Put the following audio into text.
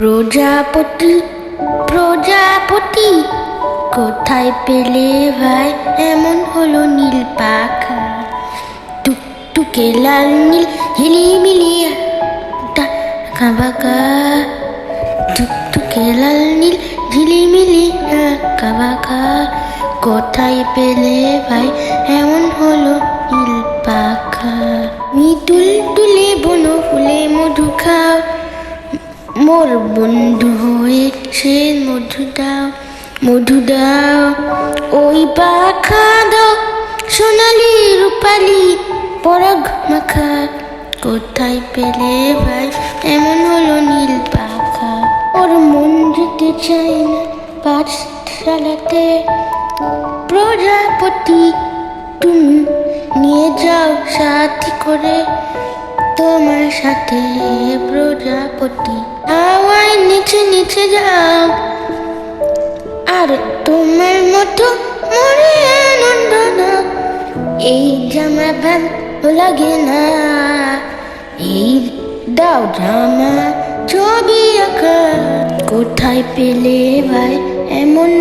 প্রজাপতি প্রজাপতি কোথায় পেলে ভাই এমন হলো নীল পাখা? টুকটুকে লাল নীল ঝিলিমিলি বাঁকা, টুকটুকে লাল নীল ঝিলিমিলি বাঁকা, কোথায় পেলে ভাই এমন হলো নীল পাখা? তুল তুলে বন ফুলে মধু খাও, মোর বন্ধু হয়েছে মধু দাও, মধু দাও। ওই পাখা দাও সোনালি রূপালি পরাগ মাখা, কোথায় পেলে ভাই এমন হলো নীল পাখা? ওর মন যেতে চাই না পাঠশালাতে, প্রজাপতি তুমি নিয়ে যাও সাথী করে তোমার সাথে। প্রজাপতি হাওয়ায় নিচে নিচে যাও, আর তোমার মতো মনে আনন্দ নাও। এই জামা ভালো লাগে না, এই দাও জামা ছবি আঁকা, কোথায় পেলে ভাই এমন